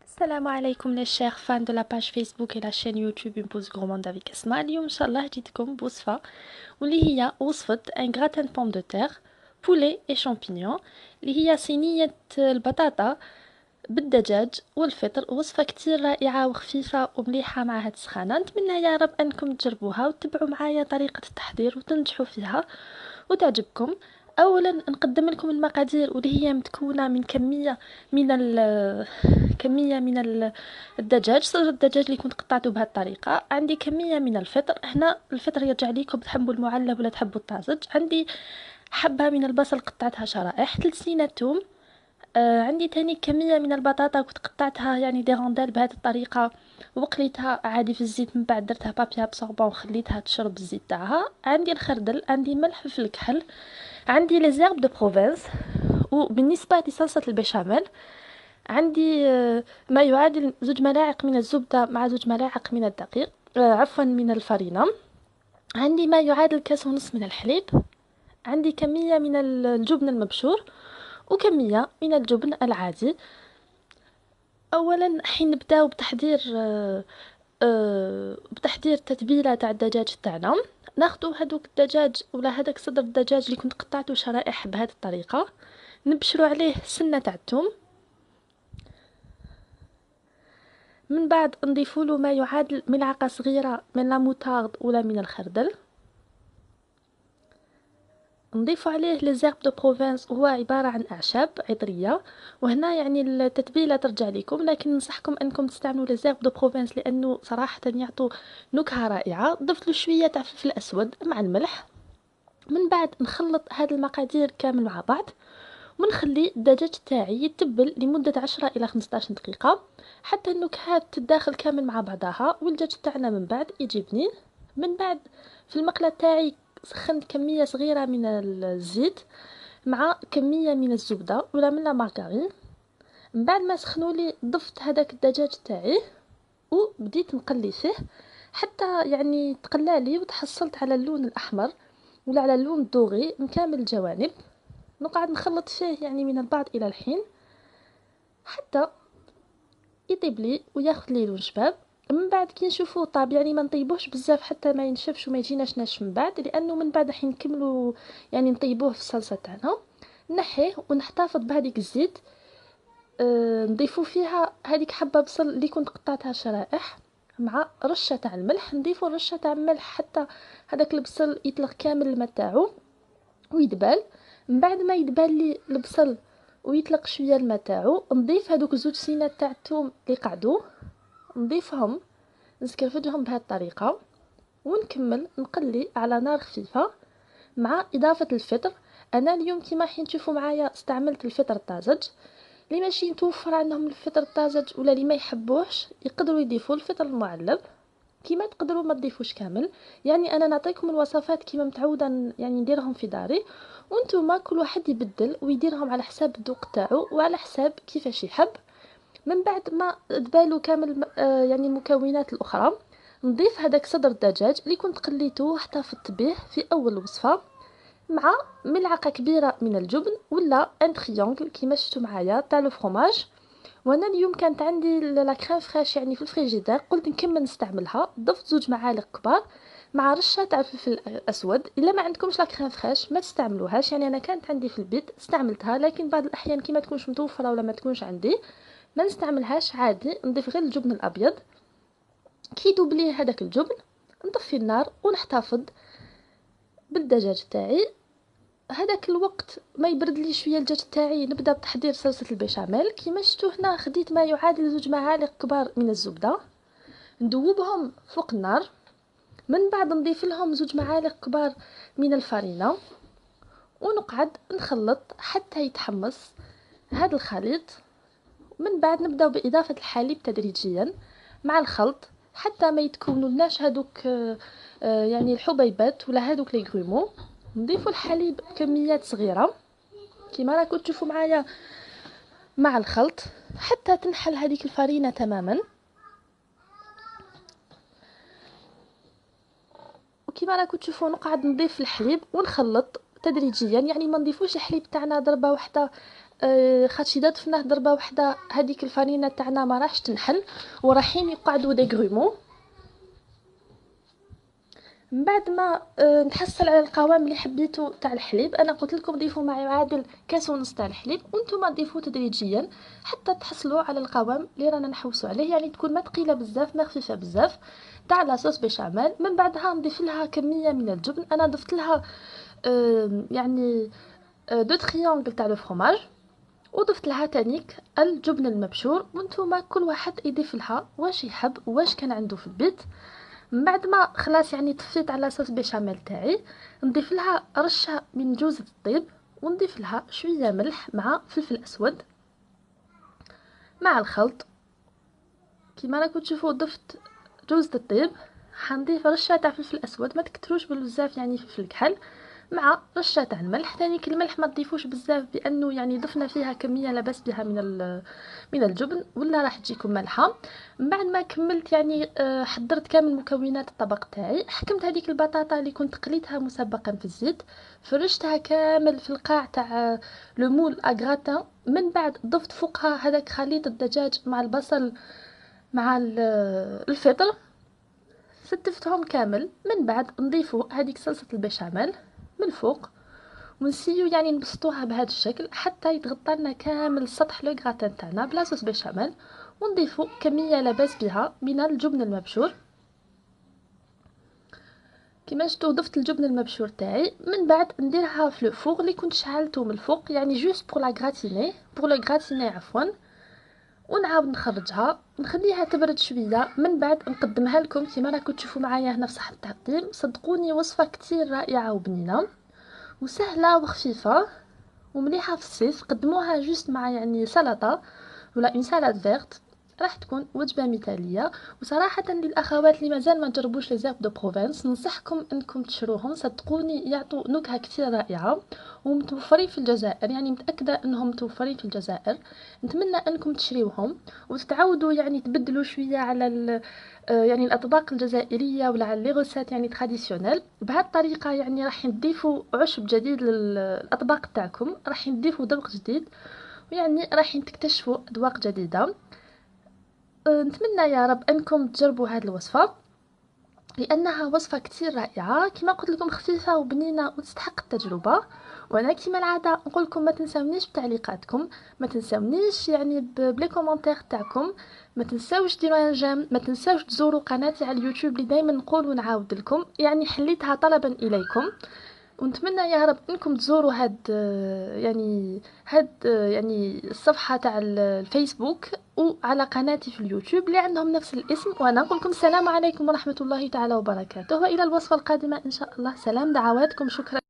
السلام عليكم les chers fans de la page Facebook et la chaîne YouTube Une pause gourmande avec Asma. اليوم إن شاء الله جيتكم بوصفة واللي هي وصفة un gratin de pommes de terre poulet et champignons اللي هي صينية البطاطا بالدجاج والفطر. وصفة كتير رائعة وخفيفة ومليحة مع هاد السخانة. نتمنى يا رب أنكم تجربوها وتتبعوا معايا طريقة التحضير وتنجحوا فيها وتعجبكم. اولا نقدم لكم المقادير واللي هي متكونه من كميه من الدجاج، صدر الدجاج اللي كنت قطعته بهذه الطريقه. عندي كميه من الفطر، هنا الفطر يرجع ليكم تحبوا المعلب ولا تحبوا الطازج. عندي حبه من البصل قطعتها شرائح، 3 سينة توم. عندي تاني كميه من البطاطا كنت قطعتها يعني دي رونديل بهذه الطريقه وقليتها عادي في الزيت، من بعد درتها بابي ابسوربون وخليتها تشرب الزيت تاعها. عندي الخردل، عندي ملح وفلفل كحل، عندي لي زيرب دو بروفنس. وبالنسبة لصلصة البيشاميل عندي ما يعادل 2 ملاعق من الزبدة مع 2 ملاعق من الدقيق، عفوا من الفرينة. عندي ما يعادل كاس ونص من الحليب. عندي كمية من الجبن المبشور وكمية من الجبن العادي. اولا حين نبداو بتحضير تتبيله تاع الدجاج تاعنا، ناخدو هذوك الدجاج ولا هذاك صدر الدجاج اللي كنت قطعته شرائح بهذه الطريقه، نبشروا عليه سنه تاع الثوم، من بعد نضيفوا له ما يعادل ملعقه صغيره من لا موتارد ولا من الخردل، نضيف عليه لي زيرب دو بروفنس، هو عبارة عن أعشاب عطرية. وهنا يعني التتبيلة ترجع لكم، لكن ننصحكم أنكم تستعملوا لي زيرب دو بروفنس لأنه صراحة يعطوا نكهة رائعة. ضفت له شوية تاع فلفل أسود مع الملح. من بعد نخلط هذه المقادير كامل مع بعض ونخلي الدجاج تاعي يتبل لمدة 10 إلى 15 دقيقة حتى النكهات تتداخل كامل مع بعضها والدجاج تاعنا من بعد يجي بنين. من بعد في المقلاة تاعي سخنت كمية صغيرة من الزيت مع كمية من الزبدة ولا من لا مارغرين. من بعد ما سخنوا لي ضفت هذاك الدجاج تاعي وبديت نقلي فيه حتى يعني تقلى لي وتحصلت على اللون الأحمر ولا على اللون الدوغي من كامل الجوانب. نقعد نخلط فيه يعني من البعض إلى الحين حتى يطيب لي وياخذ لي لون شباب. من بعد كي نشوفوه طاب يعني ما نطيبوش بزاف حتى ما ينشفش وما يجيناش ناشف من بعد، لانه من بعد راح نكملوا يعني نطيبوه في الصلصه تاعنا. نحيه ونحتفظ بهذيك الزيت. نضيفو فيها هذيك حبه بصل اللي كنت قطعتها شرائح مع رشه تاع الملح. نضيفو رشه تاع الملح حتى هذاك البصل يطلق كامل الماء تاعو ويدبل. من بعد ما يدبل لي البصل ويطلق شويه الماء تاعو، نضيف هذوك 2 سينات تاع الثوم اللي قعدوا، نضيفهم نسكرفدهم بهذه الطريقه ونكمل نقلي على نار خفيفه مع اضافه الفطر. انا اليوم كيما حين تشوفوا معايا استعملت الفطر الطازج. اللي ماشي متوفر عندهم الفطر الطازج ولا اللي ما يحبوش يقدروا يضيفوا الفطر المعلب، كيما تقدروا ما تضيفوش كامل. يعني انا نعطيكم الوصفات كيما متعوده يعني نديرهم في داري، وانتم كل واحد يبدل ويديرهم على حساب الذوق تاعو وعلى حساب كيفاش يحب. من بعد ما تبالوا كامل يعني المكونات الاخرى، نضيف هذاك صدر الدجاج اللي كنت قليته واحتفظت به في اول وصفه مع ملعقه كبيره من الجبن ولا ان تريونغل كيما شفتوا معايا تاع لو فرomage. وانا اليوم كانت عندي لا كريم فريش يعني في الفريجيدير، قلت نكمل نستعملها. ضفت 2 معالق كبار مع رشه تاع الفلفل الاسود. الا ما عندكمش لا كريم فريش ما تستعملوهاش، يعني انا كانت عندي في البيت استعملتها، لكن بعض الاحيان كي ما تكونش متوفره ولا ما تكونش عندي ما نستعملهاش عادي. نضيف غير الجبن الابيض. كي يذوب لي هذاك الجبن نطفي النار ونحتفظ بالدجاج تاعي. هذاك الوقت ما يبرد لي شويه الدجاج تاعي نبدا بتحضير صلصه البيشاميل. كيما شفتوا هنا خديت ما يعادل 2 معالق كبار من الزبده، ندوبهم فوق النار. من بعد نضيف لهم 2 معالق كبار من الفرينه ونقعد نخلط حتى يتحمص هذا الخليط. من بعد نبدأ بإضافة الحليب تدريجيا مع الخلط حتى ما يتكونوا لناش هذوك يعني الحبيبات ولا هذوك لي غرومو. نضيفوا الحليب كميات صغيرة كيما راكم تشوفوا معايا مع الخلط حتى تنحل هذيك الفرينة تماما. وكيما راكم تشوفوا نقعد نضيف الحليب ونخلط تدريجيا، يعني ما نضيفوش الحليب تاعنا ضربه واحده خاطش اذا ضفناه ضربه واحده هذيك الفرينه تاعنا ما راحش تنحل وراحين يقعدوا دي غرومو. من بعد ما نحصل على القوام اللي حبيتو تاع الحليب، انا قلت لكم ضيفوا معي يعادل كاس ونص تاع الحليب، وانتم ضيفوا تدريجيا حتى تحصلوا على القوام اللي رانا نحوسوا عليه، يعني تكون ما ثقيله بزاف ما خفيفه بزاف تاع لاصوص بيشاميل. من بعدها نضيف لها كميه من الجبن، انا ضفت لها يعني دو تريونغل تاع لو فرomage، وضفت لها تانيك الجبن المبشور، وانتم كل واحد يضيف لها واش يحب واش كان عنده في البيت. من بعد ما خلاص يعني طفيت على صوص بيشاميل تاعي، نضيف لها رشه من جوز الطيب، ونضيف لها شويه ملح مع فلفل اسود مع الخلط. كيما راكم تشوفوا ضفت جوز الطيب، حنضيف رشه تاع فلفل اسود، ما تكتروش بزاف يعني فلفل كحل، مع رشه تاع الملح. ثاني الملح ما تضيفوش بزاف لانه يعني ضفنا فيها كميه لاباس بها من الجبن ولا راح تجيكم مالحه. من بعد ما كملت يعني حضرت كامل مكونات الطبق تاعي، حكمت هذيك البطاطا اللي كنت قليتها مسبقا في الزيت، فرشتها كامل في القاع تاع لو مول اغراتان. من بعد ضفت فوقها هذاك خليط الدجاج مع البصل مع الفطر، ستفتهم كامل. من بعد نضيفوا هذيك صلصه البيشاميل من فوق، ونسيو يعني نبسطوها بهذا الشكل حتى يتغطى لنا كامل سطح لو غراتان تاعنا بلا صوص بيشاميل. ونضيفوا كميه لاباس بها من الجبن المبشور. كيما شفتوا ضفت الجبن المبشور تاعي. من بعد نديرها في الفوغ اللي كنت شعلته من الفوق، يعني جوست بور لا غراتيني بور لو غراتيني عفوا، ونعاود نخرجها نخليها تبرد شويه. من بعد نقدمها لكم كيما راكم تشوفوا معايا هنا في صحن التقديم. صدقوني وصفه كتير رائعه وبنينه وسهله وخفيفه ومليحه في الصيف. قدموها جوست مع يعني سلطه ولا اون سالاد فيرت، راح تكون وجبه مثاليه. وصراحه للاخوات اللي مازال ما جربوش لي زيرب دو بروفنس، ننصحكم انكم تشروهم، صدقوني يعطوا نكهه كتير رائعه ومتوفرين في الجزائر، يعني متاكده انهم متوفرين في الجزائر. نتمنى انكم تشريوهم وتتعودوا يعني تبدلوا شويه على يعني الاطباق الجزائريه ولا على لي غوسات يعني تراديسيونيل. بهذه الطريقه يعني راح نضيفوا عشب جديد للاطباق تاعكم، راح نضيفوا ذوق جديد، ويعني راح تكتشفوا اذواق جديده. نتمنى يا رب انكم تجربوا هذه الوصفه لانها وصفه كتير رائعه، كما قلت لكم خفيفه وبنينه وتستحق التجربه. وانا كما العاده نقول لكم ما تنسونيش بتعليقاتكم، ما تنسونيش يعني بلي كومونتير تاعكم، ما تنساوش ديروا جيم، ما تنساوش تزوروا قناتي على اليوتيوب اللي دائما نقول ونعاود لكم، يعني حليتها طلبا اليكم. ونتمنى يا رب انكم تزوروا يعني الصفحه تاع الفيسبوك وعلى قناتي في اليوتيوب اللي عندهم نفس الاسم. وانا نقول لكم السلام عليكم ورحمه الله تعالى وبركاته، والى الوصفه القادمه ان شاء الله. سلام، دعواتكم، شكرا.